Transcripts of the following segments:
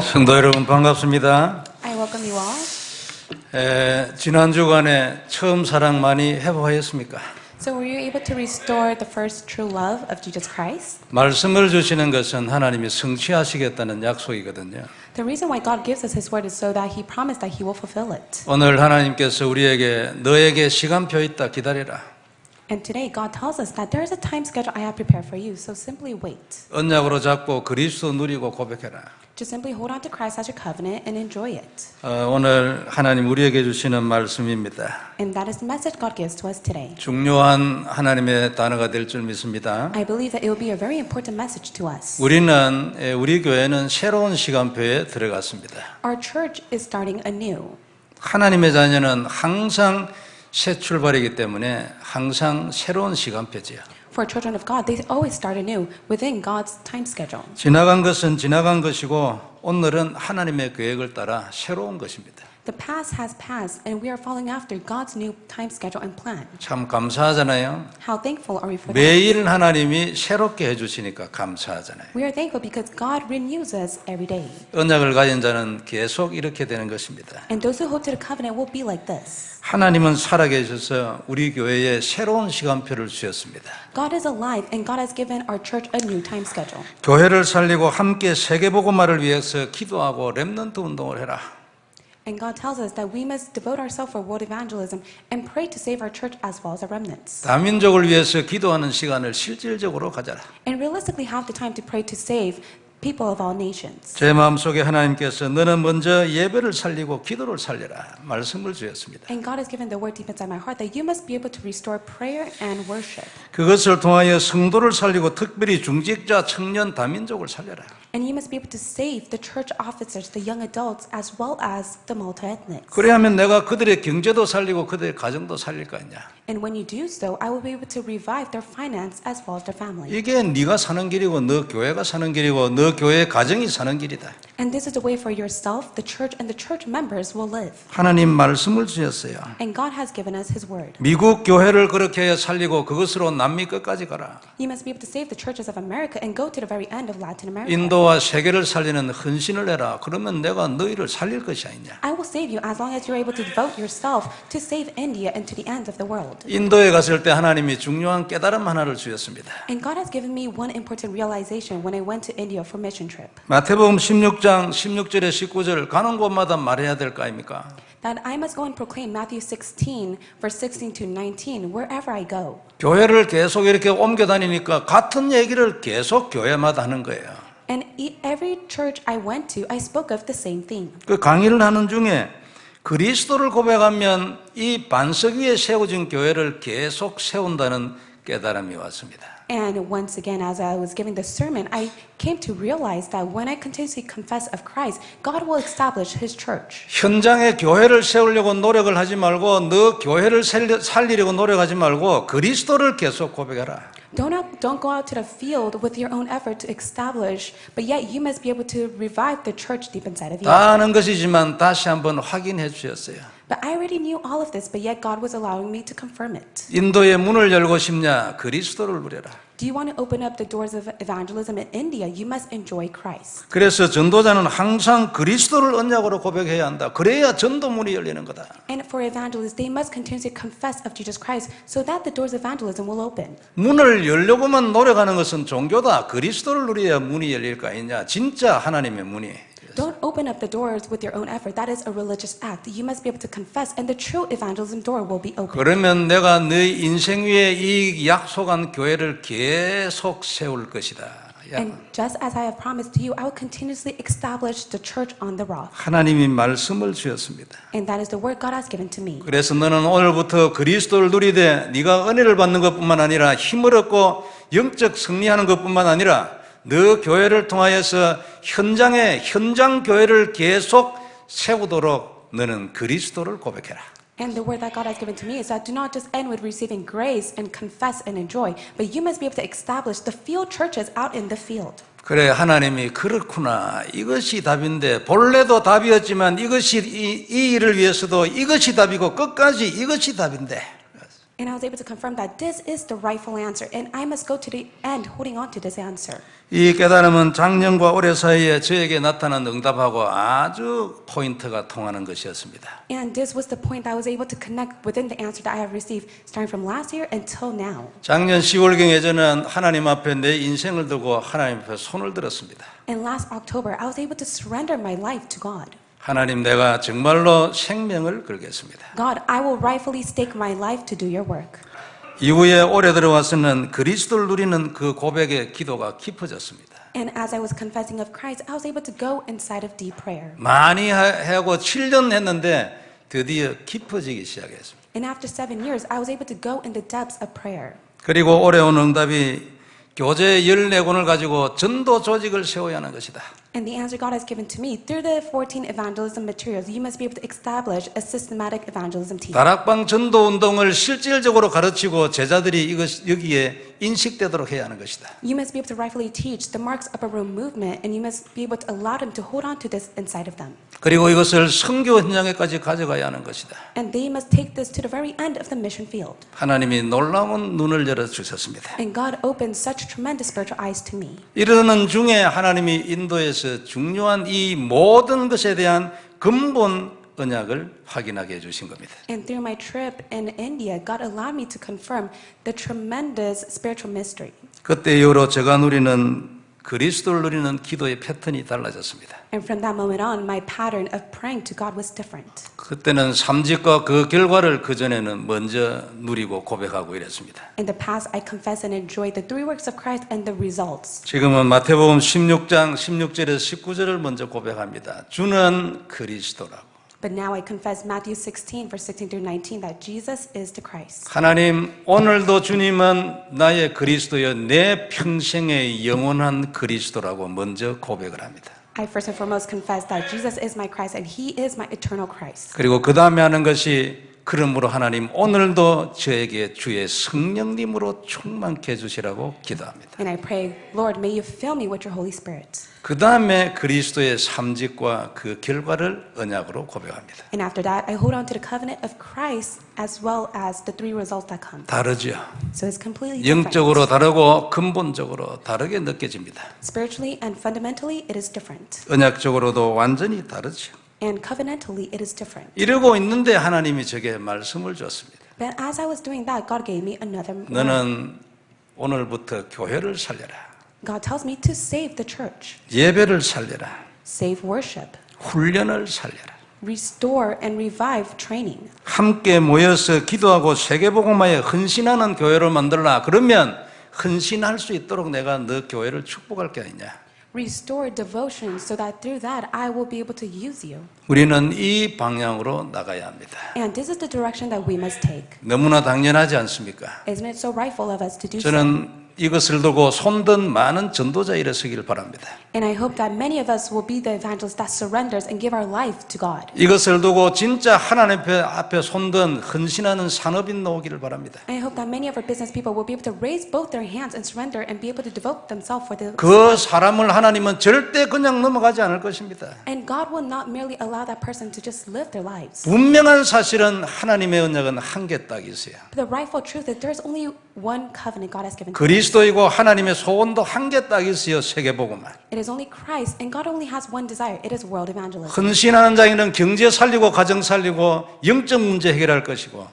성도 여러분 반갑습니다. I welcome you all. 지난 주간에 처음 사랑 많이 회복하였습니까? So were you able to restore the first true love of Jesus Christ? 말씀을 주시는 것은 하나님이 성취하시겠다는 약속이거든요. The reason why God gives us His word is so that He promised that He will fulfill it. 오늘 하나님께서 우리에게 너에게 시간표 있다 기다려라. And today God tells us that there is a time schedule I have prepared for you, so simply wait. 언약으로 잡고 그리스도 누리고 고백해라. Just simply hold on to Christ as your covenant and enjoy it. 오늘 하나님 우리에게 주시는 말씀입니다. And that is the message God gives to us today. 중요한 하나님의 단어가 될 줄 믿습니다. I believe that it will be a very important message to us. 우리 교회는 새로운 시간표에 들어갔습니다. Our church is starting anew. 하나님의 자녀는 항상 새 출발이기 때문에 항상 새로운 시간표지요. For children of God, they always start anew within God's time schedule. 지나간 것은 지나간 것이고 오늘은 하나님의 계획을 따라 새로운 것입니다. The past has passed, and we are following after God's new time schedule and plan. 참 감사하잖아요. How thankful are we for that? 매일 하나님이 새롭게 해주시니까 감사하잖아요. We are thankful because God renews us every day. 언약을 가진 자는 계속 이렇게 되는 것입니다. And those who hold to the covenant will be like this. 하나님은 살아계셔서 우리 교회에 새로운 시간표를 주셨습니다. God is alive, and God has given our church a new time schedule. 교회를 살리고 함께 세계복음화를 위해서 기도하고 렘넌트 운동을 해라. And God tells us that we must devote ourselves for world evangelism and pray to save our church as well as the remnants. 다민족을 위해서 기도하는 시간을 실질적으로 가져라. And realistically have the time to pray to save people of all nations. 제 마음속에 하나님께서 너는 먼저 예배를 살리고 기도를 살려라 말씀을 주셨습니다. And God has given the word deep inside my heart that you must be able to restore prayer and worship. 그것을 통하여 성도를 살리고 특별히 중직자, 청년, 다민족을 살려라. And you must be able to save the church officers, the young adults, as well as the multi-ethnics. 그래야면 내가 그들의 경제도 살리고 그들의 가정도 살릴 거 아니야. And when you do so, I will be able to revive their finance as well as their family. 이게 네가 사는 길이고 너 교회가 사는 길이고 너 교회 가정이 사는 길이다. And this is the way for yourself, the church, and the church members will live. 하나님 말씀을 주셨어요. And God has given us His word. 미국 교회를 그렇게 살리고 그것으로 남미 끝까지 가라. You must be able to save the churches of America and go to the very end of Latin America. 인도와 세계를 살리는 헌신을 해라. 그러면 내가 너희를 살릴 것이 아니냐. I will save you as long as you're able to devote yourself to save India and to the ends of the world. 인도에 갔을 때 하나님이 중요한 깨달음 하나를 주셨습니다. And God has given me one important realization when I went to India for mission trip. 마태복음 16장 16절에 19절 가는 곳마다 말해야 될 거 아닙니까? That I must go and proclaim Matthew 16, verse 16 to 19, wherever I go. 교회를 계속 이렇게 옮겨 다니니까 같은 얘기를 계속 교회마다 하는 거예요. And every church I went to, I spoke of the same thing. 그 강의를 하는 중에 그리스도를 고백하면 이 반석 위에 세워진 교회를 계속 세운다는 깨달음이 왔습니다. And once again, as I was giving the sermon, I came to realize that when I continuously confess of Christ, God will establish His church. 현장에 교회를 세우려고 노력을 하지 말고 너 교회를 살리려고 노력하지 말고 그리스도를 계속 고백해라. Don't go out to the field with your own effort to establish, but yet you must be able to revive the church deep inside of you. 다 아는 것이지만 다시 한번 확인해 주셨어요. But I already knew all of this, but yet God was allowing me to confirm it. 인도의 문을 열고 싶냐? 그리스도를 누려라. Do you want to open up the doors of evangelism in India? You must enjoy Christ. 그래서 전도자는 항상 그리스도를 언약으로 고백해야 한다. 그래야 전도 문이 열리는 거다. And for evangelists, they must continuously confess of Jesus Christ so that the doors of evangelism will open. 문을 열려고만 노력하는 것은 종교다. 그리스도를 누려야 문이 열릴 거 아니냐. 진짜 하나님의 문이. Don't open up the doors with your own effort. That is a religious act. You must be able to confess, and the true evangelism door will be open. 그러면 내가 너희 인생 위에 이 약속한 교회를 계속 세울 것이다. And just as I have promised to you, I will continuously establish the church on the rock. 하나님이 말씀을 주셨습니다. And that is the word God has given to me. 그래서 너는 오늘부터 그리스도를 누리되 네가 은혜를 받는 것뿐만 아니라 힘을 얻고 영적 승리하는 것뿐만 아니라 너 교회를 통하여서 현장 교회를 계속 세우도록 너는 그리스도를 고백해라. And the word that God has given to me is that do not just end with receiving grace and confess and enjoy, but you must be able to establish the field churches out in the field. 그래 하나님이 그렇구나 이것이 답인데 본래도 답이었지만 이것이 이 일을 위해서도 이것이 답이고 끝까지 이것이 답인데 And I was able to confirm that this is the rightful answer, and I must go to the end holding on to this answer. 이 깨달음은 작년과 올해 사이에 저에게 나타난 응답하고 아주 포인트가 통하는 것이었습니다. And this was the point that I was able to connect within the answer that I have received starting from last year until now. 작년 10월경에 저는 하나님 앞에 내 인생을 두고 하나님 앞에 손을 들었습니다. And last October, I was able to surrender my life to God. 하나님, 내가 정말로 생명을 걸겠습니다. God, I will rightfully stake my life to do your work. 이후에 올해 들어와서는 그리스도를 누리는 그 고백의 기도가 깊어졌습니다. And as I was confessing of Christ, I was able to go inside of deep prayer. 많이 하고 7년 했는데 드디어 깊어지기 시작했습니다. And after 7 years, I was able to go in the depths of prayer. 그리고 올해 온 응답이 교재 14권을 가지고 전도 조직을 세워야 하는 것이다. And the answer God has given to me, through the 14 evangelism materials, you must be able to establish a systematic evangelism team. 다락방 전도 운동을 실질적으로 가르치고 제자들이 여기에 인식되도록 해야 하는 것이다. You must be able to rightfully teach the Mark's Upper Room movement, and you must be able to allow them to hold on to this inside of them. 그리고 이것을 선교 현장에까지 가져가야 하는 것이다. And they must take this to the very end of the mission field. 하나님이 놀라운 눈을 열어주셨습니다. And God opened such tremendous spiritual eyes to me. 이러는 중에 하나님이 인도에서 중요한 이 모든 것에 대한 근본 언약을 확인하게 해주신 겁니다. And through my trip in India, God allowed me to confirm the tremendous spiritual mystery. 그때 이후로 제가 누리는 그리스도를 누리는 기도의 패턴이 달라졌습니다. And from that moment on, my pattern of praying to God was different. 그때는 삼직과 그 결과를 그전에는 먼저 누리고 고백하고 이랬습니다. In the past, I confess and enjoy the 3 works of Christ and the results. 지금은 마태복음 16장 16절에서 19절을 먼저 고백합니다. 주는 그리스도라고. But now I confess Matthew 16, verse 16 through 19, that Jesus is the Christ. 하나님, 오늘도 주님은 나의 그리스도여, 내 평생의 영원한 그리스도라고 먼저 고백을 합니다. I first and foremost confess that Jesus is my Christ and He is my eternal Christ. 그리고 그 다음에 하는 것이, 그러므로 하나님 오늘도 저에게 주의 성령님으로 충만케 해주시라고 기도합니다. And I pray, Lord, may you fill me with your Holy Spirit. 그 다음에 그리스도의 삼직과 그 결과를 언약으로 고백합니다. And after that, I hold on to the covenant of Christ as well as the 3 results that come. 다르죠. So it's completely different. 영적으로 다르고 근본적으로 다르게 느껴집니다. Spiritually and fundamentally, it is different. 언약적으로도 완전히 다르죠. And covenantally, it is different. 이러고 있는데 하나님이 제게 말씀을 줬습니다. But as I was doing that, God gave me another word. 너는 오늘부터 교회를 살려라. God tells me to save the church, 예배를 살려라. save worship, 훈련을 살려라. restore and revive training. 함께 모여서 기도하고 세계복음화에 헌신하는 교회를 만들라. 그러면 헌신할 수 있도록 내가 너 교회를 축복할 게 아니냐. Restore devotion so that through that I will be able to use you. 우리는 이 방향으로 나가야 합니다. And this is the direction that we must take. 너무나 당연하지 않습니까? Isn't it so rightful of us to do so? 저는 이것을 두고 손든 많은 전도자 일어서기를 바랍니다. And I hope that many of us will be the evangelists that surrenders and give our life to God. 이것을 두고 진짜 하나님 앞에 손든 헌신하는 산업인 나오기를 바랍니다. I hope that many of our business people will be able to raise both their hands and surrender and be able to devote themselves for the 그 사람을 하나님은 절대 그냥 넘어가지 않을 것입니다. And God will not merely allow that person to just live their lives. 분명한 사실은 하나님의 언약은 한 개 딱 있어요. But the rightful truth is there's only one covenant God has given to us. 그리스도이고 하나님의 소원도 한 개 딱 있어요. 세계복음만. It is only Christ, and God only has one desire. It is world evangelism. 헌신하는 자에는 경제 살리고 가정 살리고 영적 문제 해결할 것이고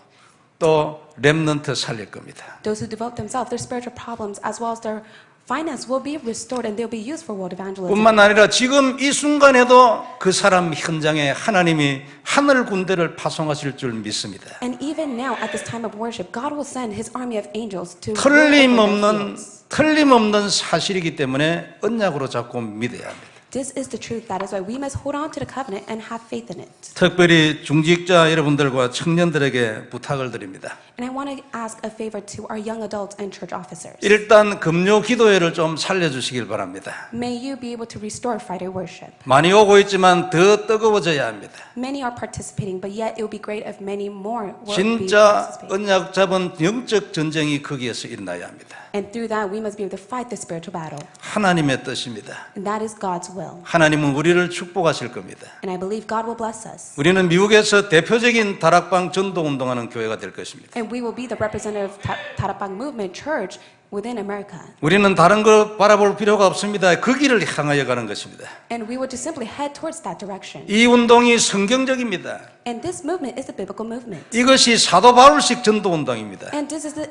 또 렘넌트 살릴 겁니다. Those who devote themselves, their spiritual problems as well as their finance will be restored and they'll be used for world evangelism. 뿐만 아니라 지금 이 순간에도 그 사람 현장에 하나님이 하늘 군대를 파송하실 줄 믿습니다. And even now, at this time of worship, God will send His army of angels to rule over the fields. 틀림없는 사실이기 때문에 언약으로 자꾸 믿어야 합니다. This is the truth. That is why we must hold on to the covenant and have faith in it. 특별히 중직자 여러분들과 청년들에게 부탁을 드립니다. And I want to ask a favor to our young adults and church officers. 일단 금요 기도회를 좀 살려주시길 바랍니다. May you be able to restore Friday worship. 많이 오고 있지만 더 뜨거워져야 합니다. Many are participating, but yet it would be great if many more will be 진짜 participating. 언약 잡은 영적 전쟁이 거기에서 일어나야 합니다. And through that, we must be able to fight the spiritual battle. 하나님의 뜻입니다. And that is God's will. will. 하나님은 우리를 축복하실 겁니다. And I believe God will bless us. 우리는 미국에서 대표적인 다락방 전도 운동하는 교회가 될 것입니다. And we will be the representative Tarapang movement church within America. 우리는 다른 걸 바라볼 필요가 없습니다. 그 길을 향하여 가는 것입니다. And we will just simply head towards that direction. 이 운동이 성경적입니다. And this movement is the biblical movement. 이것이 사도 바울식 전도 운동입니다. And this is the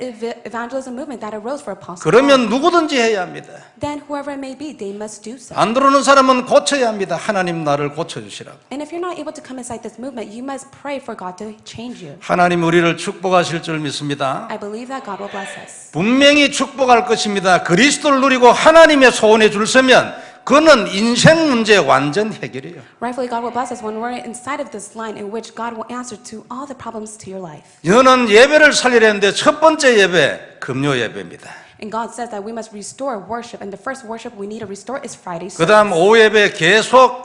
evangelism movement that arose for Apostle Paul. 그러면 누구든지 해야 합니다. Then whoever it may be, they must do so. 안 들어오는 사람은 고쳐야 합니다. 하나님 나를 고쳐주시라고. And if you're not able to come inside this movement, you must pray for God to change you. 하나님 우리를 축복하실 줄 믿습니다. I believe that God will bless us. 분명히 축복할 것입니다. 그리스도를 누리고 하나님의 소원에 줄 서면 그는 인생 문제 완전 해결이에요. Rightfully, God will bless us when we're inside of this line in which God will answer to all the problems to your life. 너는 예배를 살리려는데 첫 번째 예배 금요 예배입니다. And God says that we must restore worship, and the first worship we need to restore is Friday service. 그다음 오후 예배 계속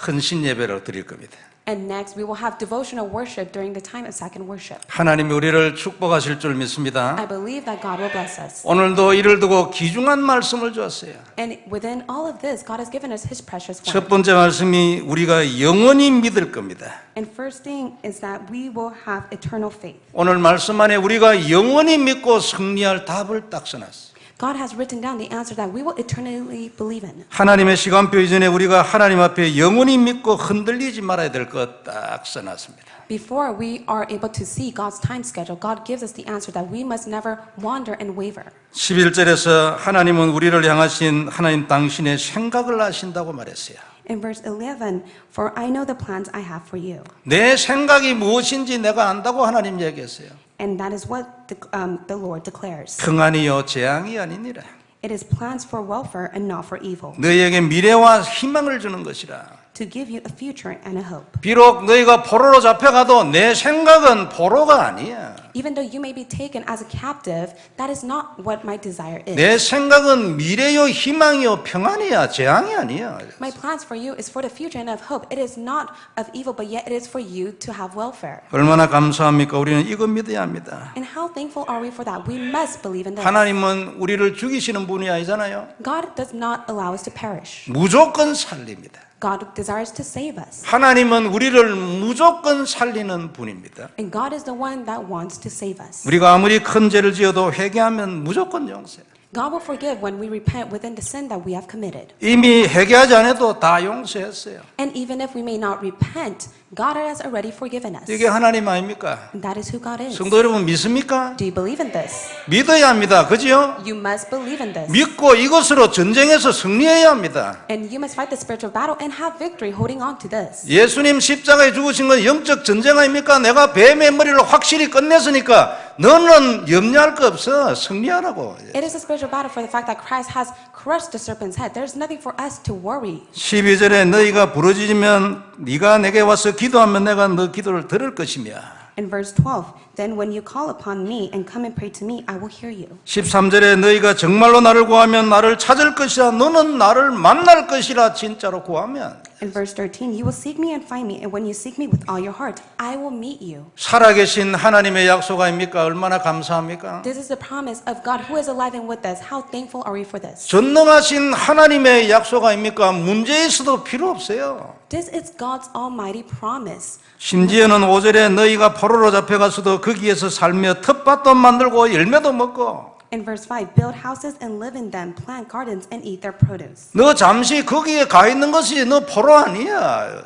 헌신 예배를 드릴 겁니다. And next, we will have devotional worship during the time of second worship. 하나님이 우리를 축복하실 줄 믿습니다. I believe that God will bless us. 오늘도 이를 두고 귀중한 말씀을 주었어요. And within all of this, God has given us His precious 첫 word. 번째 말씀이 우리가 영원히 믿을 겁니다. And first thing is that we will have eternal faith. 오늘 말씀 안에 우리가 영원히 믿고 승리할 답을 딱 써놨어요. God has written down the answer that we will eternally believe in. 하나님의 시간표 이전에 우리가 하나님 앞에 영원히 믿고 흔들리지 말아야 될 것 딱 써놨습니다. Before we are able to see God's time schedule, God gives us the answer that we must never wander and waver. 11절에서 하나님은 우리를 향하신 하나님 당신의 생각을 아신다고 말했어요. In verse 11, for I know the plans I have for you. 내 생각이 무엇인지 내가 안다고 하나님 얘기했어요. And that is what the Lord declares. 평안이요 재앙이 아니니라. It is plans for welfare and not for evil, 너희에게 미래와 희망을 주는 것이라. to give you a future and a hope. 비록 너희가 포로로 잡혀가도 내 생각은 포로가 아니야. Even though you may be taken as a captive, that is not what my desire is. 내 생각은 미래요 희망이요 평안이야. 재앙이 아니야. My plans for you is for the future and of hope. It is not of evil, but yet it is for you to have welfare. 얼마나 감사합니까? 우리는 이거 믿어야 합니다. And how thankful are we for that? We must believe in this. 하나님은 우리를 죽이시는 분이 아니잖아요. God does not allow us to perish. 무조건 살립니다. God desires to save us. 하나님은 우리를 무조건 살리는 분입니다. And God is the one that wants to save us. 우리가 아무리 큰 죄를 지어도 회개하면 무조건 용서해요. God will forgive when we repent within the sin that we have committed. 이미 회개하지 않아도 다 용서했어요. And even if we may not repent, God has already forgiven us. 이게 하나님 아닙니까? And that is who God is. 성도 여러분 믿습니까? Do you believe in this? 믿어야 합니다. 그죠? You must believe in this. 믿고 이것으로 전쟁에서 승리해야 합니다. And you must fight the spiritual battle and have victory holding on to this. 예수님 십자가에 죽으신 건 영적 전쟁 아닙니까? 내가 뱀의 머리를 확실히 끝냈으니까 너는 염려할 거 없어. 승리하라고. It is a spiritual battle for the fact that Christ has crushed the serpent's head. There's nothing for us to worry. 12절에 너희가 부르짖으면 네가 내게 와서 기도하면 내가 너 기도를 들을 것이며. In verse 12, then when you call upon me and come and pray to me, I will hear you. 13절에 너희가 정말로 나를 구하면 나를 찾을 것이라. 너는 나를 만날 것이라. 진짜로 구하면. In verse 13, you will seek me and find me, and when you seek me with all your heart, I will meet you. 살아계신 하나님의 약속 아닙니까? 얼마나 감사합니까? This is the promise of God who is alive and with us. How thankful are we for this? 전능하신 하나님의 약속 아닙니까? 문제 있어도 필요 없어요. This is God's almighty promise. 심지어는 5절에 너희가 포로로 잡혀가서도 거기에서 살며 텃밭도 만들고 열매도 먹고 In verse 5, build houses and live in them, plant gardens and eat their produce. 너 잠시 거기에 가 있는 것이 너 포로 아니야.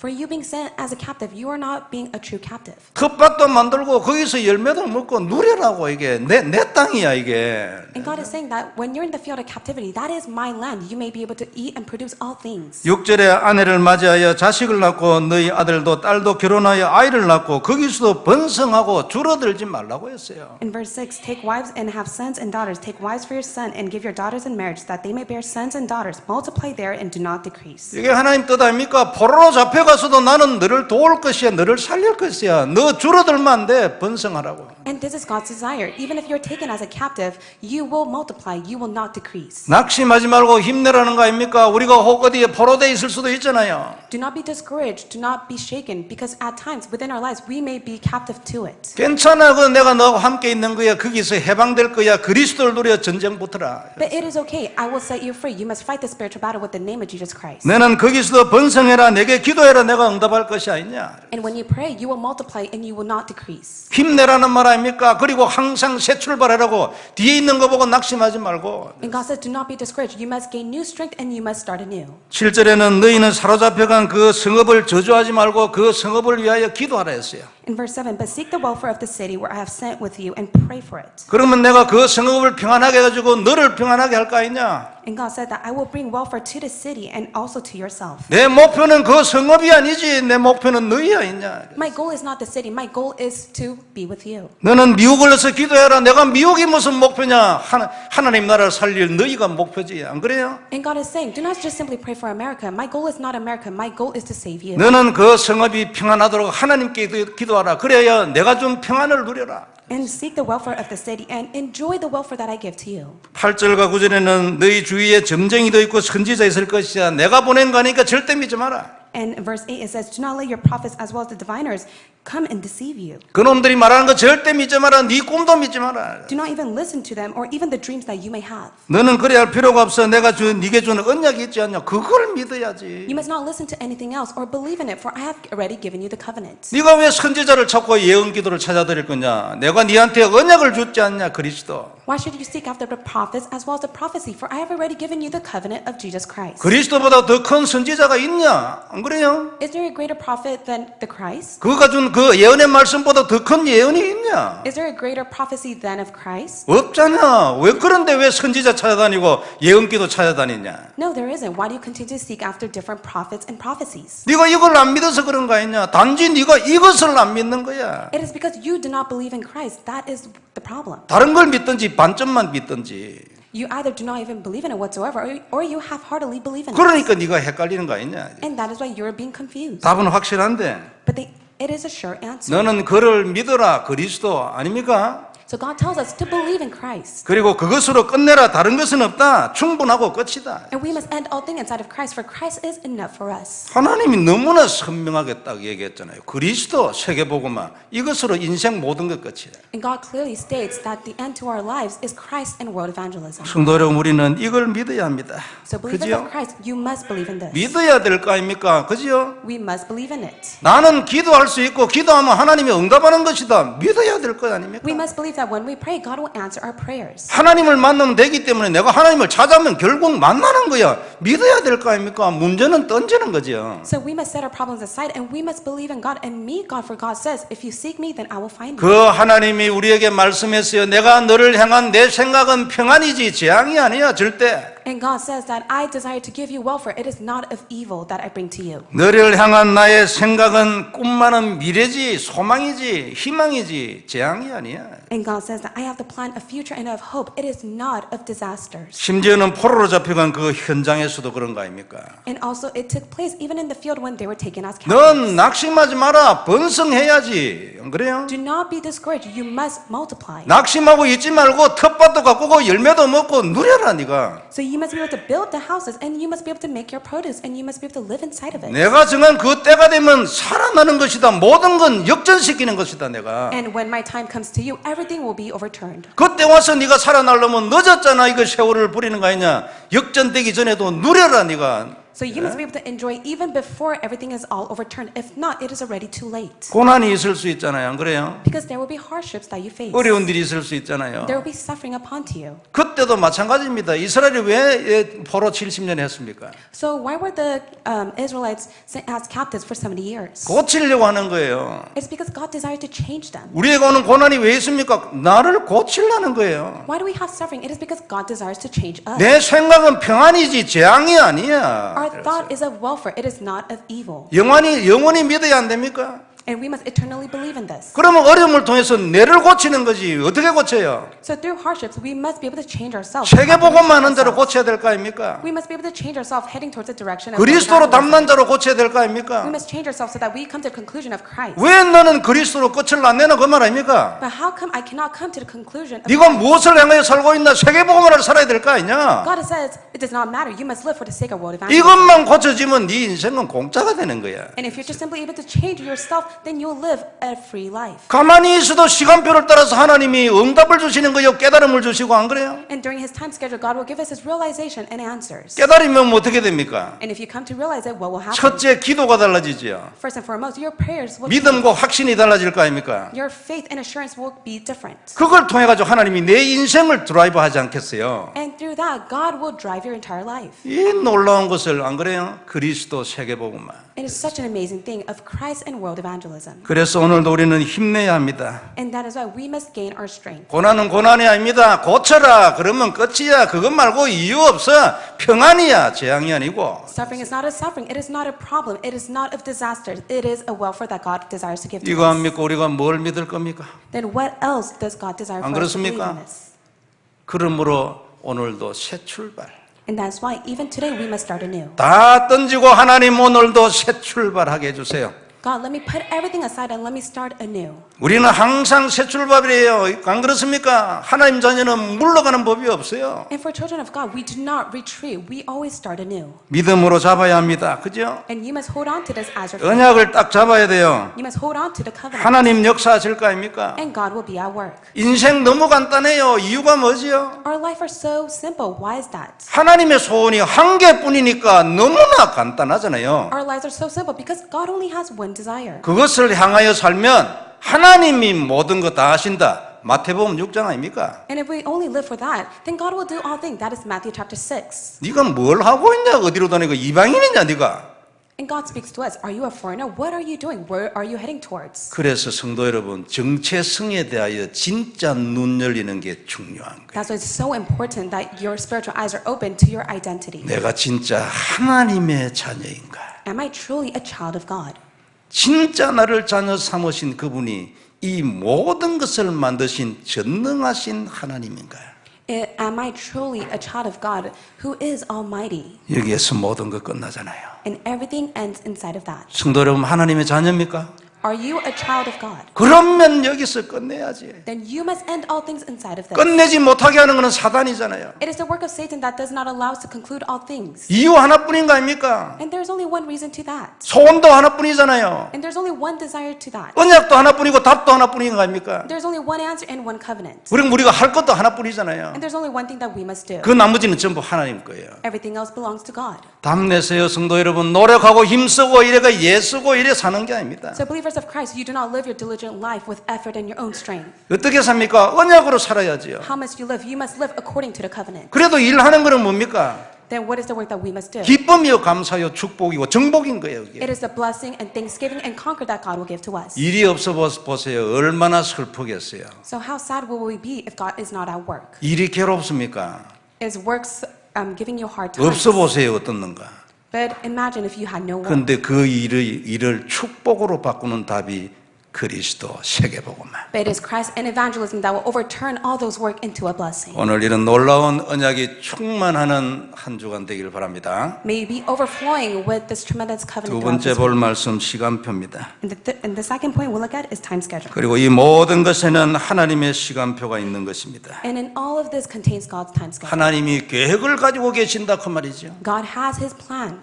For you being sent as a captive, you are not being a true captive. 텃밭도 만들고 거기서 열매도 먹고 누리라고. 이게 내 땅이야 이게. And God is saying that when you're in the field of captivity, that is my land. You may be able to eat and produce all things. 6절에 아내를 맞이하여 자식을 낳고 너희 아들도 딸도 결혼하여 아이를 낳고 거기서도 번성하고 줄어들지 말라고 했어요. In verse 6, take wives and have sons and daughters. Take wives for your son and give your daughters in marriage, that they may bear sons and daughters. Multiply there and do not decrease. 이게 하나님 뜻 아닙니까? 포로로 잡혀가서도 나는 너를 도울 것이야. 너를 살릴 것이야. 너 줄어들면 안 돼. 번성하라고. And this is God's desire. Even if you're taken as a captive, you will multiply. You will not decrease. 낙심하지 말고 힘내라는 거 아닙니까? 우리가 혹 어디에 포로돼 있을 수도 있잖아요. Do not be discouraged. Do not be shaken, because at times within our lives we may be captive to it. 괜찮아. 그 내가 너와 함께 있는 거야. 거기서 해방될 거야. 그리스도를 누려 전쟁 붙어라. But it is okay. I will set you free. You must fight the spiritual battle with the name of Jesus Christ. 너는 거기서도 번성해라. 내게 기도해라. 내가 응답할 것이 아니냐. And when you pray, you will multiply and you will not decrease. 힘내라는 말 아닙니까? 그리고 항상 새 출발하라고. 뒤에 있는 거 보고 낙심하지 말고. And God says, do not be discouraged. You must gain new strength and you must start anew. 7절에는 너희는 사로잡혀간 그 성읍을 저주하지 말고 그 성읍을 위하여 기도하라 했어요. In verse 7, but seek the welfare of the city where I have sent with you and pray for it. 그러면 내가 그 성읍을 평안하게 해가지고 너를 평안하게 할 거 아니냐? And God said that I will bring welfare to the city and also to yourself. 내 목표는 그 성읍이 아니지. 내 목표는 너희 아니냐? My goal is not the city. My goal is to be with you. 너는 미혹을 해서 기도해라. 내가 미혹이 무슨 목표냐? 하나님 나라를 살릴 너희가 목표지. 안 그래요? And God is saying, do not just simply pray for America. My goal is not America. My goal is to save you. 너는 그 성읍이 평안하도록 하나님께 기도하라. 그래야 내가 준 평안을 누려라. And seek the welfare of the city and enjoy the welfare that I give to you. 8절과 9절에는 너희 주위에 점쟁이도 있고 선지자 있을 것이야. 내가 보낸 거니까 절대 믿지 마라. And in verse 8 it says, do not let your prophets as well as the diviners come and deceive you. 그놈들이 말하는 거 절대 믿지 마라. 네 꿈도 믿지 마라. Do not even listen to them or even the dreams that you may have. 너는 그래 할 필요가 없어. 내가 네게 주는 언약이 있지 않냐. 그걸 믿어야지. You must not listen to anything else or believe in it, for I have already given you the covenant. 네가 왜 선지자를 찾고 예언 기도를 찾아드릴 거냐. 내가 네한테 언약을 줬지 않냐. 그리스도. Why should you seek after the prophets as well as the prophecy? For I have already given you the covenant of Jesus Christ. 그리스도보다 더 큰 선지자가 있냐? 안 그래요? Is there a greater prophet than the Christ? 그가 준 그 예언의 말씀보다 더 큰 예언이 있냐? Is there a greater prophecy than of Christ? 없잖아. 왜 그런데 왜 선지자 찾아다니고 예언 기도 찾아다니냐? No, there isn't. Why do you continue to seek after different prophets and prophecies? 네가 이걸 안 믿어서 그런 거 아니냐? 단지 네가 이것을 안 믿는 거야. It is because you do not believe in Christ. That is the problem. 다른 걸 믿든지 반점만 믿든지. You either do not even believe in it whatsoever, or you half-heartedly believe in it. 그러니까 네가 헷갈리는 거 아니냐? And that is why you're being confused. 답은 확실한데 But it is a sure answer. 너는 그를 믿어라. 그리스도 아닙니까? So God tells us to believe in Christ. 그리고 그것으로 끝내라. 다른 것은 없다. 충분하고 끝이다. And we must end all things inside of Christ, for Christ is enough for us. 하나님이 너무나 선명하게 딱 얘기했잖아요. 그리스도 세계복음화 이것으로 인생 모든 것 끝이에요. And God clearly states that the end to our lives is Christ and world evangelism. 성도 여러분, 우리는 이걸 믿어야 합니다. So believers 그죠? of Christ, you must believe in this. 믿어야 될 거 아닙니까? 그죠? We must believe in it. 나는 기도할 수 있고 기도하면 하나님이 응답하는 것이다. 믿어야 될 거 아닙니까? We must believe that when we pray, God will answer our prayers. 하나님을 만나면 되기 때문에 내가 하나님을 찾아면 결국 만나는 거야. 믿어야 될 거 아닙니까? 문제는 던지는 거죠. So we must set our problems aside and we must believe in God and meet God, for God says, if you seek me, then I will find 그 you. 하나님이 우리에게 말씀했어요. 내가 너를 향한 내 생각은 평안이지 재앙이 아니야 절대. And God says that I desire to give you welfare. It is not of evil that I bring to you. 너를 향한 나의 생각은 꿈 많은 미래지 소망이지 희망이지 재앙이 아니야. And God says that I have the plan of future and of hope. It is not of disasters. 심지어는 포로로 잡혀간 그 현장에서도 그런 거 아닙니까? And also it took place even in the field when they were taken as 넌 captives. 낙심하지 마라. 번성해야지. 안 그래요? Do not be discouraged. You must multiply. 낙심하고 있지 말고 텃밭도 가꾸고 열매도 먹고 누려라 네가. So you must be able to build the houses and you must be able to make your produce and you must be able to live inside of it. 내가 정한 그 때가 되면 살아나는 것이다. 모든 건 역전시키는 것이다 내가. And when my time comes to you, everything will be overturned. 그때 와서 네가 살아나려면 늦었잖아. 이거 세월을 부리는 거 아니냐. 역전되기 전에도 누려라 네가. So you must be able to enjoy even before everything is all overturned. If not, it is already too late. 고난이 있을 수 있잖아요. 안 그래요? Because there will be hardships that you face. 어려운 일이 있을 수 있잖아요. There will be suffering upon to you. 그때도 마찬가지입니다. 이스라엘이 왜 포로 70년 했습니까? So why were the Israelites sent as captives for 70 years? 고치려고 하는 거예요. It's because God desired to change them. 우리에게 오는 고난이 왜 있습니까? 나를 고치려는 거예요. Why do we have suffering? It is because God desires to change us. 내 생각은 평안이지 재앙이 아니야. Our thought is of welfare. It is not of evil. 영원히 믿어야 안 됩니까? And we must eternally believe in this. 그러면 어려움을 통해서 뇌를 고치는 거지 어떻게 고쳐요? So through hardships, we must be able to change ourselves. 세계복음만 하는 대로 고쳐야 될 거 아닙니까? We must be able to change ourselves heading towards the direction of 그리스도로 evangelism. 담난 자로 고쳐야 될 거 We 아닙니까? must change ourselves so that we come to the conclusion of Christ. 왜 너는 그리스도로 끝을 안 내나 그 말 아닙니까? But how come I cannot come to the conclusion of 네가 무엇을 향하여 살고 있나 세계복음을 살아야 될 거 아니냐? God says it does not matter. You must live for the sake of world evangelism. 이것만 고쳐지면 네 인생은 공짜가 되는 거야. And if you're just simply able to change yourself, then you'll live a free life. 가만히 있어도 시간표를 따라서 하나님이 응답을 주시는 거요 깨달음을 주시고 안 그래요? And during His time schedule, God will give us His realization and answers. 깨달으면 뭐 어떻게 됩니까? And if you come to realize it, what will happen? 첫째 기도가 달라지죠. First and foremost, your prayers will 믿음과 확신이 달라질 거 아닙니까? your faith and assurance will be different. 그걸 통해 가지고 하나님이 내 인생을 드라이브 하지 않겠어요? And through that, God will drive your entire life. 이 놀라운 것을 안 그래요? 그리스도 세계복음만. It is such an amazing thing of Christ and world evangelism. 그래서 오늘도 우리는 힘내야 합니다. And that is why we must gain our strength. 고난은 고난이 아닙니다. 고쳐라 그러면 끝이야. 그것 말고 이유 없어. 평안이야. 재앙이 아니고. Suffering is not a suffering. It is not a problem. It is not of disaster. It is a welfare that God desires to give to 이거 안 us. 믿고 우리가 뭘 믿을 겁니까? Then what else does God desire 안 for us to believe 그렇습니까? in this? 그러므로 오늘도 새 출발. And that's why even today we must start anew. 다 던지고 하나님 오늘도 새 출발하게 해주세요. God, let me put everything aside and let me start anew. 우리는 항상 새 출발이에요. 안 그렇습니까? 하나님 자녀는 물러가는 법이 없어요. And for children of God, we do not retreat. We always start anew. 믿음으로 잡아야 합니다. 그죠? And you must hold on to this as your faith. 언약을 딱 잡아야 돼요. You must hold on to the covenant. 하나님 역사하실 거 아닙니까? And God will be at work. 인생 너무 간단해요. 이유가 뭐지요? Our life are so simple. Why is that? 하나님의 소원이 한 개뿐이니까 너무나 간단하잖아요. Our lives are so simple because God only has one desire. 그것을 향하여 살면 하나님이 모든 것 다 하신다. 마태복음 6장 아닙니까? And if we only live for that, then God will do all things. That is Matthew chapter 6. 네가 뭘 하고 있냐? 어디로 다니고 이방인이냐 네가? And God speaks to us. Are you a foreigner? What are you doing? Where are you heading towards? 그래서 성도 여러분 정체성에 대하여 진짜 눈 열리는 게 중요한 거예요. That's why it's so important that your spiritual eyes are open to your identity. 내가 진짜 하나님의 자녀인가? Am I truly a child of God? 진짜 나를 자녀 삼으신 그분이 이 모든 것을 만드신 전능하신 하나님인가요? Am I truly a child of God who is almighty? 여기에서 모든 것 끝나잖아요. And everything ends inside of that. 성도 여러분 하나님의 자녀입니까? Are you a child of God? 그러면 여기서 끝내야지. Then you must end all things inside of this. 끝내지 못하게 하는 것은 사단이잖아요. It is the work of Satan that does not allow us to conclude all things. 이유 하나뿐인 거 아닙니까? And there's only one reason to that. 소원도 하나뿐이잖아요. And there's only one desire to that. 언약도 하나뿐이고 답도 하나뿐인 거 아닙니까? There's only one answer and one covenant. 우리가 할 것도 하나뿐이잖아요. And there's only one thing that we must do. 그 나머지는 전부 하나님 거예요. Everything else belongs to God. 담내세요 성도 여러분. 노력하고 힘쓰고 이래가 예쓰고 이래 사는 게 아닙니다. So believers of Christ, you do not live your diligent life with effort and your own strength. 어떻게 삽니까? 언약으로 살아야지요. How must you live? You must live according to the covenant. 그래도 일하는 거는 뭡니까? Then what is the work that we must do? 기쁨이요 감사요 축복이고 정복인 거예요. It 이게. is the blessing and thanksgiving and conquer that God will give to us. 일이 없어 보세요. 얼마나 슬프겠어요. So how sad will we be if God is not at work? 일이 괴롭습니까? Is works giving you hard times? 없어 보세요. 어떻는가? But imagine if you had no work. 그런데 그 일을 축복으로 바꾸는 답이 그리스도 세계복음만. But it is Christ and evangelism that will overturn all those work into a blessing. 오늘 이런 놀라운 언약이 충만하는 한 주간 되기를 바랍니다. May you be overflowing with this tremendous covenant. 두 throughout 번째 this 볼 week. 말씀 시간표입니다. And the second point we'll look at is time schedule. 그리고 이 모든 것에는 하나님의 시간표가 있는 것입니다. And in all of this contains God's time schedule. 하나님이 계획을 가지고 계신다 그 말이죠. God has His plan.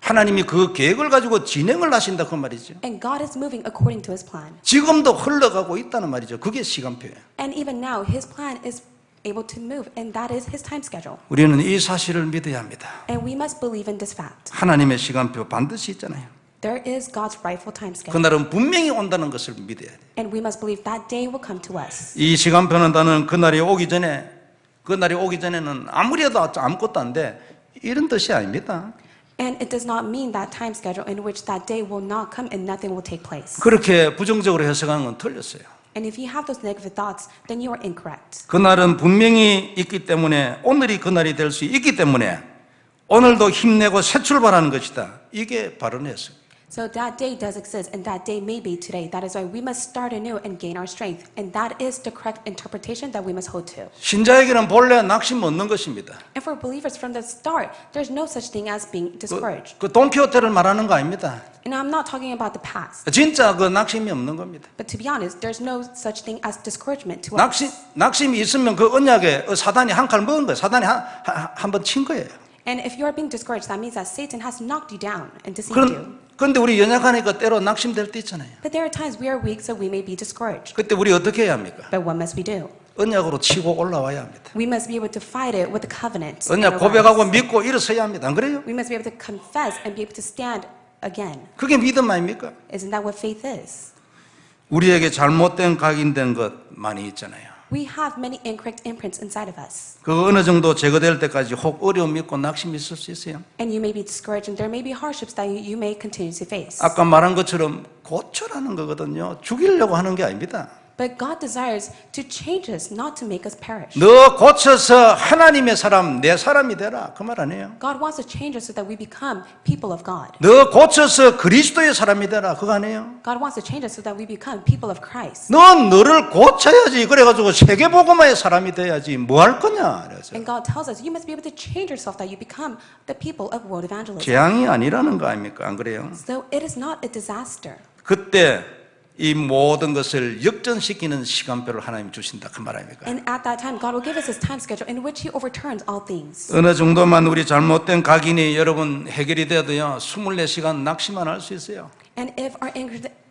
하나님이 그 계획을 가지고 진행을 하신다 그 말이죠. And God is moving according to His plan. 지금도 흘러가고 있다는 말이죠. 그게 시간표예요. And even now, His plan is able to move, and that is His time schedule. 우리는 이 사실을 믿어야 합니다. And we must believe in this fact. 하나님의 시간표 반드시 있잖아요. There is God's rightful time schedule. 그날은 분명히 온다는 것을 믿어야 돼요. And we must believe that day will come to us. 이 시간표는 나는 그날이 오기 전에는 아무리 해도 아무것도 안 돼. 이런 뜻이 아닙니다. And it does not mean that time schedule in which that day will not come and nothing will take place. 그렇게 부정적으로 해석하는 건 틀렸어요. And if you have those negative thoughts, then you are incorrect. 그날은 분명히 있기 때문에 오늘이 그날이 될 수 있기 때문에 오늘도 힘내고 새 출발하는 것이다. 이게 바른 해석. So that day does exist, and that day may be today. That is why we must start anew and gain our strength. And that is the correct interpretation that we must hold to. 신자에게는 본래 낙심 없는 것입니다. And for believers from the start, there's no such thing as being discouraged. 그 돈키호테를 말하는 거 아닙니다. And I'm not talking about the past. 진짜 그 낙심이 없는 겁니다. But to be honest, there's no such thing as discouragement to us. 낙심이 있으면 그 언약에 사단이 한 칼 먹은 거예요. 사단이 한 번 친 거예요. And if you are being discouraged, that means that Satan has knocked you down and deceived you. 그런데 우리 연약하니까 때로 낙심될 때 있잖아요. But there are times we are weak, so we may be discouraged. 그때 우리 어떻게 해야 합니까? But what must we do? 언약으로 치고 올라와야 합니다. We must be able to fight it with the covenant. 언약 고백하고 믿고 일어서야 합니다. 안 그래요? We must be able to confess and be able to stand again. 그게 믿음 아닙니까? Isn't that what faith is? 우리에게 잘못된 각인된 것 많이 있잖아요. We have many incorrect imprints inside of us. 그 어느 정도 제거될 때까지 혹 어려움 있고 낙심이 있을 수 있어요. And you may be discouraged, and there may be hardships that you may continue to face. 아까 말한 것처럼 고쳐라는 거거든요. 죽이려고 하는 게 아닙니다. But God desires to change us, not to make us perish. 너 고쳐서 하나님의 사람, 내 사람이 되라. 그 말 아니에요. God wants to change us so that we become people of God. 너 고쳐서 그리스도의 사람이 되라. 그거 아니에요. God wants to change us so that we become people of Christ. 넌 너를 고쳐야지. 그래가지고 세계복음화의 사람이 돼야지. 뭐 할 거냐. 그래서 And God tells us you must be able to change yourself that you become the people of world evangelism. 재앙이 아니라는 거 아닙니까? 안 그래요? So it is not a disaster. 그때 이 모든 것을 역전시키는 시간표를 하나님 주신다. 그 말 아닙니까? And at that time, God will give us His time schedule in which He overturns all things. 어느 정도만 우리 잘못된 각인이 여러분 해결이 돼도요 24시간 낙심만 할 수 있어요. And if our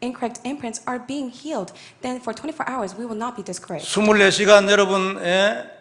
incorrect imprints are being healed, then for 24 hours we will not be discouraged. 24시간 여러분의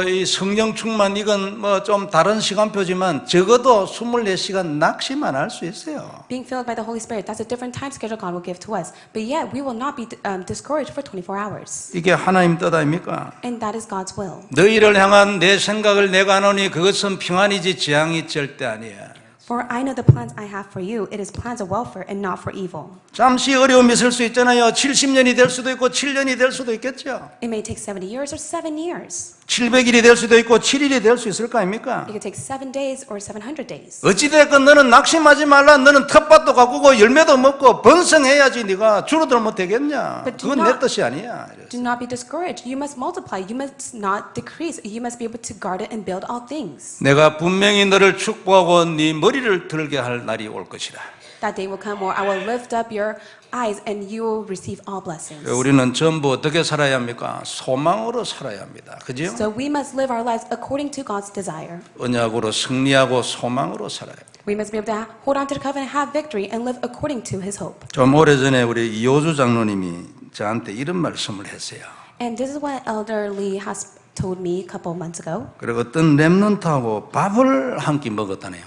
이 성령 충만 이건 뭐 좀 다른 시간표지만 적어도 24시간 낙심만 할 수 있어요. Being filled by the Holy Spirit, that's a different time schedule God will give to us. But yet we will not be discouraged for 24 hours. 이게 하나님 뜻 아닙니까? And that is God's will. 너희를 향한 내 생각을 내가 아노니 그것은 평안이지 재앙이 절대 아니야. For I know the plans I have for you. It is plans of welfare and not for evil. 잠시 어려움이 있을 수 있잖아요. 70년이 될 수도 있고 7년이 될 수도 있겠죠. It may take 70 years or 7 years. 700일이 될 수도 있고 7일이 될 수 있을 거 아닙니까? It could take 7 days or 700 days. 어찌됐건 너는 낙심하지 말라. 너는 텃밭도 가꾸고 열매도 먹고 번성해야지 네가 줄어들면 되겠냐. But do 그건 내 not- 뜻이 아니야. Do not be discouraged. You must multiply. You must not decrease. You must be able to guard it and build all things. 내가 분명히 너를 축복하고 네 머리를 들게 할 날이 올 것이라. That day will come where I will lift up your eyes and you will receive all blessings. 우리는 전부 어떻게 살아야 합니까? 소망으로 살아야 합니다. 그죠? So we must live our lives according to God's desire. 언약으로 승리하고 소망으로 살아야 합니다. We must be able to hold on to the covenant, have victory, and live according to His hope. 좀 오래전에 우리 이호주 장로님이 저한테 이런 말씀을 했어요. And this is what Elder Lee has told me a couple of months ago. 그리고 어떤 렘넌트하고 밥을 한 끼 먹었다네요.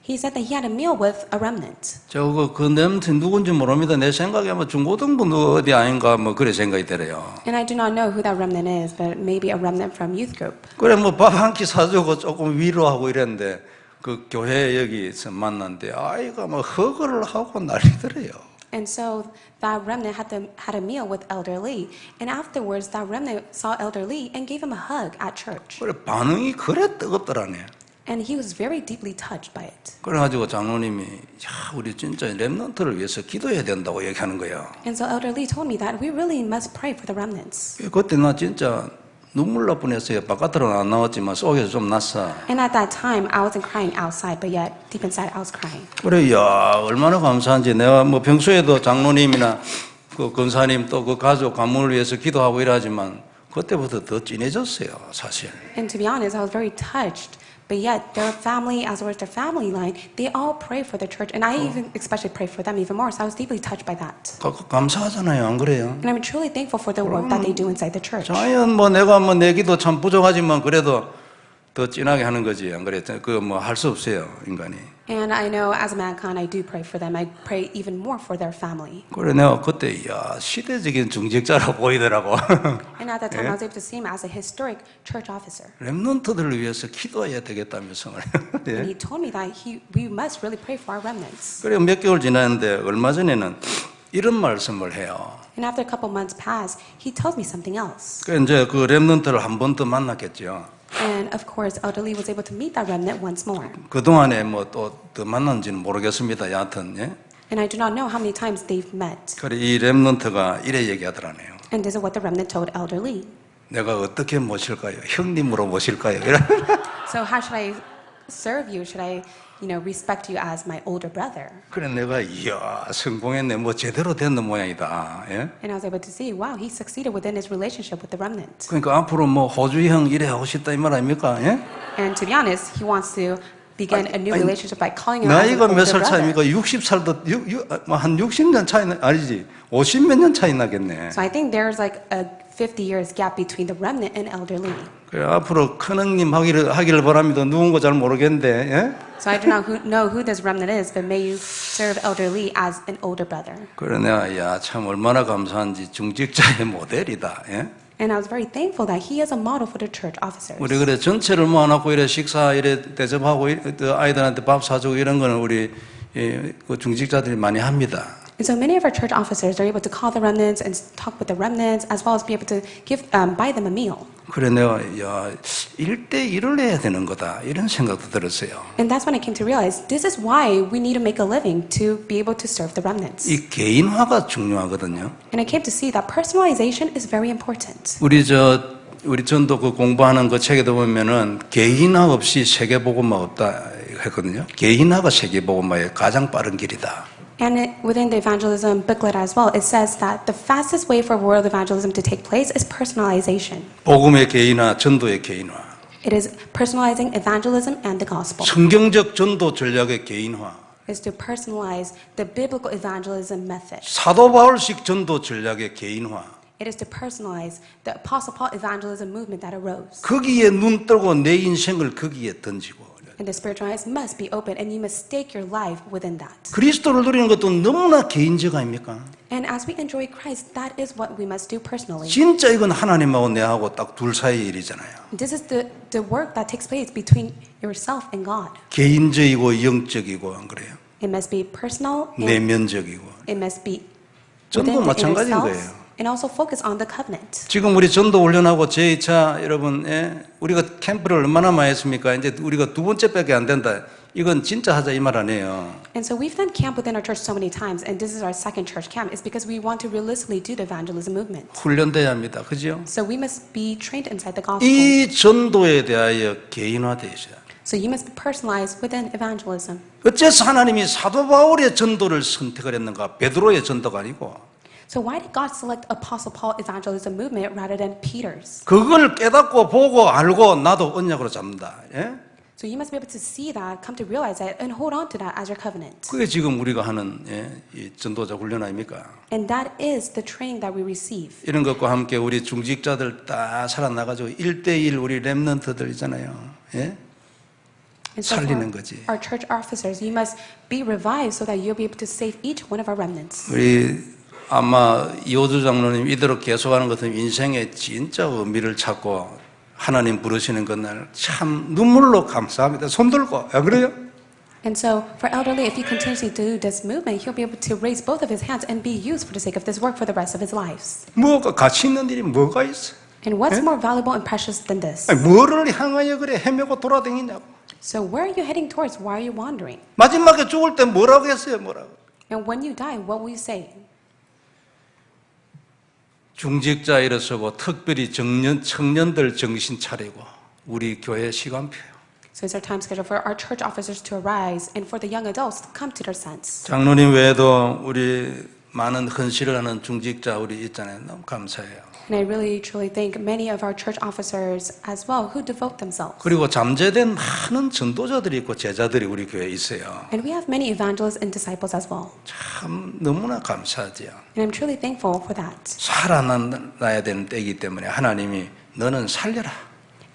He said that he had a meal with a remnant. 저거 그 렘넌트 누군지 모릅니다. 내 생각에 뭐 중고등부 어디 아닌가 뭐 그래 생각이 들어요. And I do not know who that remnant is, but maybe a remnant from youth group. 그래 뭐 밥 한 끼 사주고 조금 위로하고 이랬는데 그 교회 여기서 만났는데 아이가 뭐 허거를 하고 난리더래요. And so that remnant had a meal with Elder Lee. And afterwards, that remnant saw Elder Lee and gave him a hug at church. 그래 반응이 그래 뜨겁더라네. And he was very deeply touched by it. 그래가지고 장로님이 야 우리 진짜 렘넌트를 위해서 기도해야 된다고 얘기하는 거예요. And so Elder Lee told me that we really must pray for the remnants. 그때 나 진짜 눈물 날 뻔했어요. 바깥으로는 안 나왔지만 속에서 좀 났어. And at that time, I wasn't crying outside, but yet deep inside, I was crying. 그래, 야 얼마나 감사한지. 내가 뭐 평소에도 장로님이나 그 권사님 또 그 가족 가문을 위해서 기도하고 이러지만 그때부터 더 진해졌어요, 사실. And to be honest, I was very touched. But yet, their family, as well as their family line, they all pray for the church. And I even especially pray for them even more. So I was deeply touched by that. 감사하잖아요, 안 그래요? And I'm truly thankful for the work that they do inside the church. 자연 뭐 내가 뭐 내 기도 참 부족하지만 그래도 더 진하게 하는 거지, 안 그래? 그 뭐 할 수 없어요, 인간이. And I know as a mankind, I do pray for them. I pray even more for their family. 그래 내가 그때 야 시대적인 중직자라 보이더라고. And at that time, I was able to see him as a historic church officer. 렘넌트들을 위해서 기도해야 되겠다면서. And he told me that we must really pray for our remnants. 그래 몇 개월 지났는데 얼마 전에는 이런 말씀을 해요. And after a couple months pass, he tells me something else. 그 이제 그 렘넌트를 한 번 더 만났겠죠. And of course, Elder Lee was able to meet that remnant once more. 그 동안에 뭐 또 더 만났는지는 모르겠습니다. 여하튼 예. And I do not know how many times they've met. 그래 이 렘넌트가 이래 얘기하더라네요. And this is what the remnant told Elder Lee. 내가 어떻게 모실까요? 형님으로 모실까요? 이런. So how should I serve you? Should I, respect you as my older brother? 그래 내가 이야 성공했네 뭐 제대로 됐는 모양이다. 예? And I was able to see, wow, he succeeded within his relationship with the remnant. 그러니까 앞으로 뭐 호주 형 이래 하고 싶다 이 말 아닙니까? 예? And to be honest, he wants to begin a new relationship by calling him as an 나이가 older 몇 살 brother. 차이입니까? 60살도 한 60년 차이 아니지 50 몇 년 차이 나겠네. So I think there's like a 50 years gap between the remnant and Elder Lee. 그래 앞으로 큰 형님 하기를 바랍니다. 누군가 잘 모르겠는데. 예? So I do not know who this remnant is, but may you serve Elder Lee as an older brother. 그래 내가 야참 얼마나 감사한지 중직자의 모델이다. 예? And I was very thankful that he is a model for the church officers. 우리 그래 전체를 모아놓고 이래 식사 이래 대접하고 아이들한테 밥 사주고 이런 거는 우리 그 중직자들이 많이 합니다. And so many of our church officers are able to call the remnants and talk with the remnants, as well as be able to buy them a meal. 그래 내가 야 1대1을 해야 되는 거다 이런 생각도 들었어요. And that's when I came to realize this is why we need to make a living to be able to serve the remnants. 이 개인화가 중요하거든요. And I came to see that personalization is very important. 우리 전도 그 공부하는 그 책에도 보면은 개인화 없이 세계복음화 없다 했거든요. 개인화가 세계복음화의 가장 빠른 길이다. And within the evangelism booklet as well, it says that the fastest way for world evangelism to take place is personalization. 복음의 개인화, 전도의 개인화. It is personalizing evangelism and the gospel. 성경적 전도 전략의 개인화. Is to personalize the biblical evangelism method. 사도 바울식 전도 전략의 개인화. It is to personalize the Apostle Paul evangelism movement that arose. 거기에 눈 뜨고 내 인생을 거기에 던지고. And the spiritual eyes must be open, and you must stake your life within that. 그리스도를 누리는 것도 너무나 개인적 아닙니까? And as we enjoy Christ, that is what we must do personally. 진짜 이건 하나님하고 내하고 딱 둘 사이의 일이잖아요. This is the work that takes place between yourself and God. 개인적이고 영적이고 안 그래요? It must be personal, and 내면적이고. it must be 전도 within the inner 마찬가지인 self, 거예요. and also focus on the covenant. 지금 우리 전도 훈련하고 제2차 여러분, 우리가 캠프를 얼마나 많이 했습니까? 이제 우리가 두 번째밖에 안 된다. 이건 진짜 하자 이 말 아니에요. And so we've done camp within our church so many times, and this is our second church camp. It's because we want to realistically do the evangelism movement. 훈련돼야 합니다. 그죠? So we must be trained inside the gospel. 이 전도에 대하여 개인화되셔야. So you must be personalized within evangelism. 어째서 하나님이 사도 바울의 전도를 선택을 했는가? 베드로의 전도가 아니고. So why did God select Apostle Paul evangelism movement rather than Peter's? 그걸 깨닫고 보고 알고 나도 언약으로 잡는다. 예? So you must be able to see that, come to realize that, and hold on to that as your covenant. 그게 지금 우리가 하는 이 전도자 훈련 아닙니까? And that is the training that we receive. 이런 것과 함께 우리 중직자들 다 살아나가지고 1대1 우리 렘넌트들 있잖아요. 예? And so 살리는 for 거지. our church officers, you must be revived so that you'll be able to save each one of our remnants. 우리 아마 이호주 장로님 이대로 계속하는 것은 인생의 진짜 의미를 찾고 하나님 부르시는 그날 참 눈물로 감사합니다. 손 들고. 안 그래요? And so for elderly, if he continues to do this movement, he'll be able to raise both of his hands and be used for the sake of this work for the rest of his lives. 뭐가 가치 있는 일이 뭐가 있어? And what's more valuable and precious than this? 아니, 뭐를 향하여 그래 헤매고 돌아다니냐고. So where are you heading towards? Why are you wandering? 마지막에 죽을 때 뭐라고 했어요? 뭐라고? And when you die, what will you say? 중직자 일어서고 특별히 청년들 정신 차리고 우리 교회 시간표요. So it's our time schedule for our church officers to arise and for the young adults to come to their sense. 장로님 외에도 우리 많은 헌신을 하는 중직자 우리 있잖아요. 너무 감사해요. And I really truly thank many of our church officers as well who devote themselves. 그리고 잠재된 많은 전도자들이 있고 제자들이 우리 교회에 있어요. And we have many evangelists and disciples as well. 참 너무나 감사하지요. And I'm truly thankful for that. 살아나야 되는 때이기 때문에 하나님이 너는 살려라.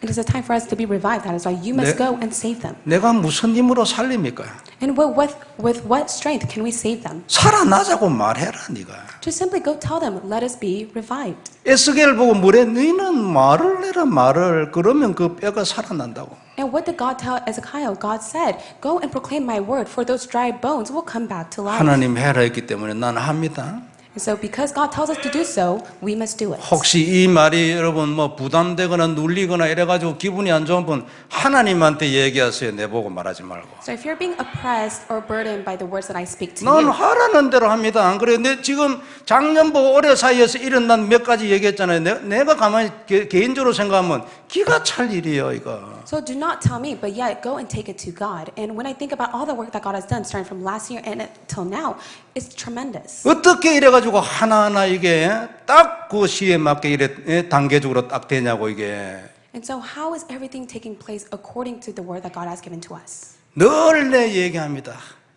It is a time for us to be revived. That is why you must go and save them. 내가 무슨 힘으로 살립니까? And with what strength can we save them? 살아나자고 말해라 네가. Just simply go tell them, let us be revived. 에스겔 보고 뭐래? 너희는 말을 해라 말을. 그러면 그 뼈가 살아난다고. And what did God tell Ezekiel? God said, go and proclaim my word, for those dry bones will come back to life. 하나님 해라 했기 때문에 난 합니다. So because God tells us to do so, we must do it. 혹시 이 말이 여러분 뭐 부담되거나 눌리거나 이래가지고 기분이 안 좋은 분 하나님한테 얘기하세요. 내보고 말하지 말고. So if you're being oppressed or burdened by the words that I speak to 난 you, 하라는 대로 합니다. 안 그래요? 내 지금 작년보고 올해 사이에서 이런 난 몇 가지 얘기했잖아요. 내가 가만히 개인적으로 생각하면 기가 찰 일이에요, 이거. so do not tell me, but yet go and take it to God. And when I think about all the work that God has done, starting from last year and until now, it's tremendous. 어떻게 이래가지고 하나하나 이게 딱 그 시에 맞게 이래 단계적으로 딱 되냐고 이게. And so how is everything taking place according to the word that God has given to us? 늘 내 얘기합니다.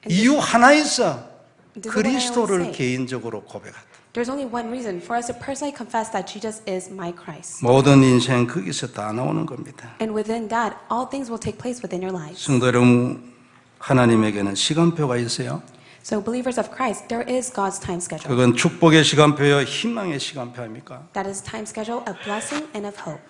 이유 하나 있어. This is what I always 그리스도를 say. 개인적으로 고백한다. There's only one reason for us to personally confess that Jesus is my Christ. 모든 인생 거기서 다 나오는 겁니다. And within that, all things will take place within your lives. 성도 여러분, 하나님에게는 시간표가 있어요. So believers of Christ, there is God's time schedule. 그건 축복의 시간표요, 희망의 시간표 아닙니까? That is time schedule of blessing and of hope.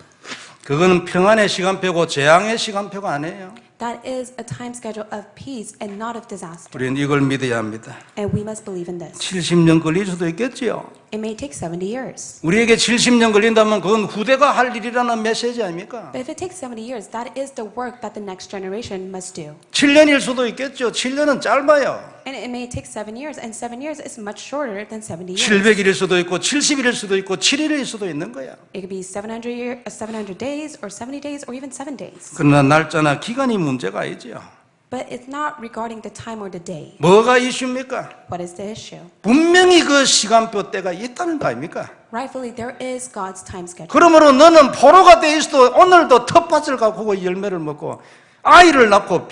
그건 평안의 시간표고 재앙의 시간표가 아니에요. That is a time schedule of peace and not of disaster. 우리는 이걸 믿어야 합니다. And we must believe in this. 70년 걸릴 수도 있겠지요. It may take 70 years. 우리에게 70년 걸린다면 그건 후대가 할 일이라는 메시지 아닙니까? But if it takes 70 years, that is the work that the next generation must do. 7년일 수도 있겠죠. 7년은 짧아요. And it may take 7 years, and 7 years is much shorter than 70 years. 700일일 수도 있고 70일일 수도 있고 7일일 수도 있는 거야. It could be 700 days, or 70 days, or even 7 days. 그러나 날짜나 기간이 문제가 아니지요. But it's not regarding the time or the day. 뭐가 이슈입니까? What is the issue? 분명히 그 시간표 때가 있다는 거 아닙니까? Rightfully, there is God's time schedule. 그러므로 너는 포로가 돼 있어도 오늘도 텃밭을 가꾸고 열매를 먹고 아이를 낳고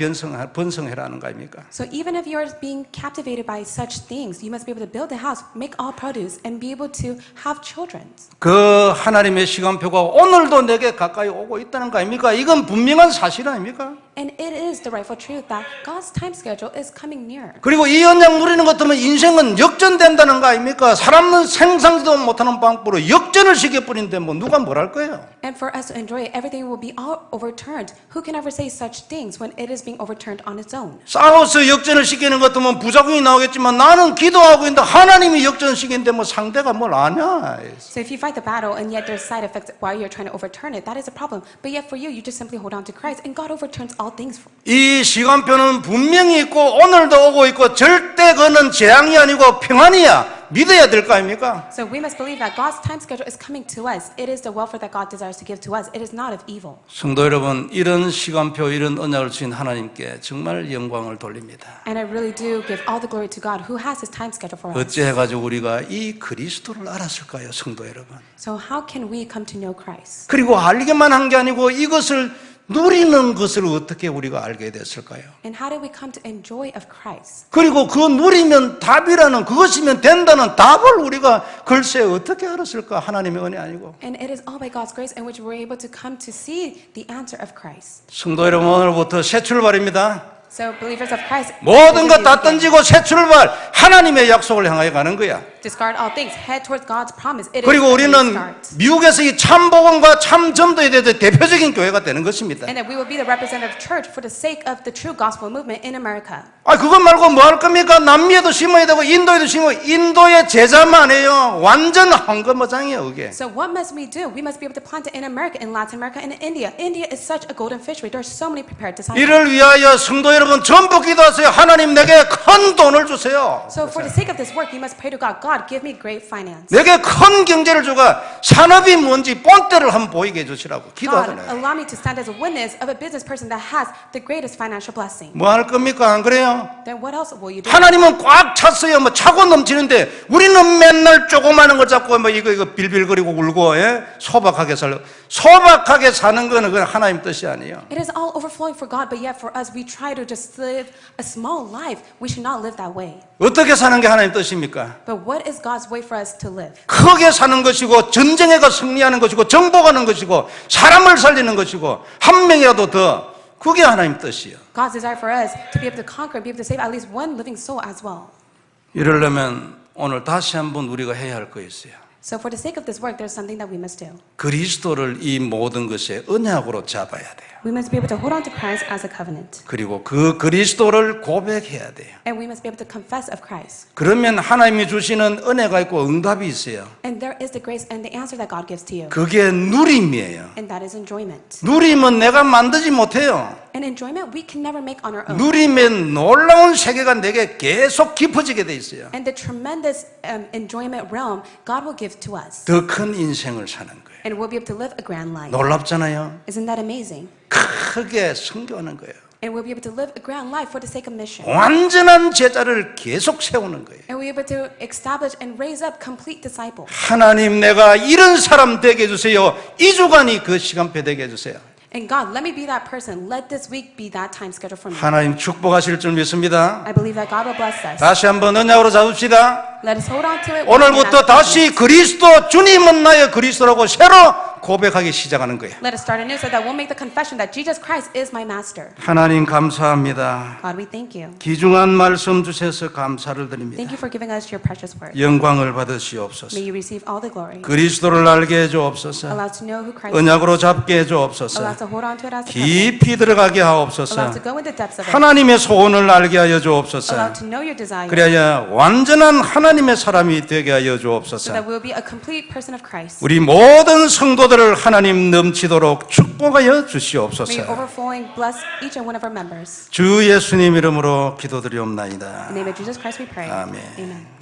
번성해라는 거 아닙니까? So even if you are being captivated by such things, you must be able to build a house, make all produce, and be able to have children. 그 하나님의 시간표가 오늘도 내게 가까이 오고 있다는 거 아닙니까? 이건 분명한 사실 아닙니까? And it is the rightful truth that God's time schedule is coming near. 그리고 이 언약 누리는 것 때문에 인생은 역전된다는 거 아닙니까? 사람은 생상지도 못하는 방법으로 역전을 시켜버리는데 뭐 누가 뭘 할 거예요? And for us to enjoy it, everything will be all overturned. Who can ever say such things when it is being overturned on its own? 싸워서 역전을 시키는 것 때문에 부작용이 나오겠지만 나는 기도하고 있는데 하나님이 역전시키는데 뭐 상대가 뭘 아냐? So if you fight the battle and yet there's side effects while you're trying to overturn it, that is a problem. But yet for you, you just simply hold on to Christ and God overturns all things. 이 시간표는 분명히 있고 오늘도 오고 있고 절대 그는 재앙이 아니고 평안이야. 믿어야 될 거 아닙니까? So we must believe that God's time schedule is coming to us. It is the welfare that God desires to give to us. It is not of evil. 성도 여러분, 이런 시간표, 이런 언약을 주신 하나님께 정말 영광을 돌립니다. And I really do give all the glory to God who has His time schedule for us. 어찌해가지고 우리가 이 그리스도를 알았을까요, 성도 여러분? So how can we come to know Christ? 그리고 알기만 한 게 아니고 이것을 누리는 것을 어떻게 우리가 알게 됐을까요? And how did we come to enjoy of Christ? 그리고 그 누리면 답이라는 그것이면 된다는 답을 우리가 글쎄 어떻게 알았을까? 하나님의 은혜 아니고. And it is all by God's grace in which we're able to come to see the answer of Christ. 성도 여러분, 오늘부터 새 출발입니다. So believers of Christ, 모든 것 다 던지고 새 출발, 하나님의 약속을 향하여 가는 거야. discard all things, head towards God's promise. It is 그리고 a new 우리는 start. 미국에서 이 참복음과 참전도에 대해서 대표적인 교회가 되는 것입니다. And that we will be the representative church for the sake of the true gospel movement in America. 아, 그것 말고 뭐 할 겁니까? 남미에도 심어야 되고 인도에도 심어. 인도의 제자만 해요. 완전 황금어장이에요, 그게. So what must we do? We must be able to plant it in America, in Latin America, and in India. India is such a golden fishery. There are so many prepared disciples. 이를 위하여 성도 여러분 전부 기도하세요. 하나님 내게 큰 돈을 주세요. So for the sake of this work, you must pray to God. God, give me great finance. 내게 큰 경제를 주가 산업이 뭔지 본때를 한번 보이게 해주시라고 God, 기도하잖아요. allow me to stand as a witness of a business person that has the greatest financial blessing. 뭐 할 겁니까? 안 그래요? Then what else will you do? 하나님은 꽉 찼어요. 뭐 차고 넘치는데 우리는 맨날 조그마한 걸 잡고 뭐 이거 빌빌거리고 울고 소박하게 살려. 소박하게 사는 거는 그건 하나님 뜻이 아니에요. It is all overflowing for God, but yet for us, we try to just live a small life. We should not live that way. 어떻게 사는 게 하나님 뜻입니까? But what is God's way for us to live? 크게 사는 것이고 전쟁에 가 승리하는 것이고 정복하는 것이고 사람을 살리는 것이고 한 명이라도 더 그게 하나님 뜻이에요. God's desire for us to be able to conquer and be able to save at least one living soul as well. 이러려면 오늘 다시 한번 우리가 해야 할 거 있어요. So for the sake of this work, there's something that we must do. 그리스도를 이 모든 것의 언약으로 잡아야 돼요. We must be able to hold on to Christ as a covenant. 그리고 그 그리스도를 고백해야 돼요. And we must be able to confess of Christ. 그러면 하나님이 주시는 은혜가 있고 응답이 있어요. And there is the grace and the answer that God gives to you. 그게 누림이에요. And that is enjoyment. 누림은 내가 만들지 못해요. And enjoyment we can never make on our own. 누림의 놀라운 세계가 내게 계속 깊어지게 돼 있어요. And the tremendous enjoyment realm God will give to us. 더 큰 인생을 사는 거예요. And we'll be able to live a grand life. 놀랍잖아요. Isn't that amazing? 크게 선교하는 거예요. And we'll be able to live a grand life for the sake of mission. 완전한 제자를 계속 세우는 거예요. And we'll be able to establish and raise up complete disciples. 하나님, 내가 이런 사람 되게 해주세요. 2주간이 그 시간표 되게 해주세요. And God, let me be that person. Let this week be that time schedule for me. 하나님 축복하실 줄 믿습니다. I believe that God will bless us. 다시 한번 언약으로 잡읍시다. Let us hold on to it. 오늘부터 다시 그리스도, 주님은 나의 그리스도라고 새로 고백하기 시작하는 거예요. Let us start anew so that we'll make the confession that Jesus Christ is my master. 하나님 감사합니다. God, we thank you. 귀중한 말씀 주셔서 감사를 드립니다. Thank you for giving us your precious word. 영광을 받으시옵소서. May you receive all the glory. 그리스도를 알게 해주옵소서. Allow us to know who Christ is. 언약으로 잡게 Allow 해주옵소서. us to hold on to it as a covenant. 깊이 들어가게 Allow us 하옵소서. to go in the depths of it. 하나님의 소원을 알게 하여 Allow 주옵소서. to know your desires. 그래야 완전한 하나님의 사람이 되게 하여 So 주옵소서. that we'll be a complete person of Christ. 우리 모든 성도들을 하나님 넘치도록 축복하여 May you 주시옵소서. overflowing bless each and one of our members. 주 예수님 이름으로 기도드리옵나이다. In the name of Jesus Christ we pray. 아멘. Amen.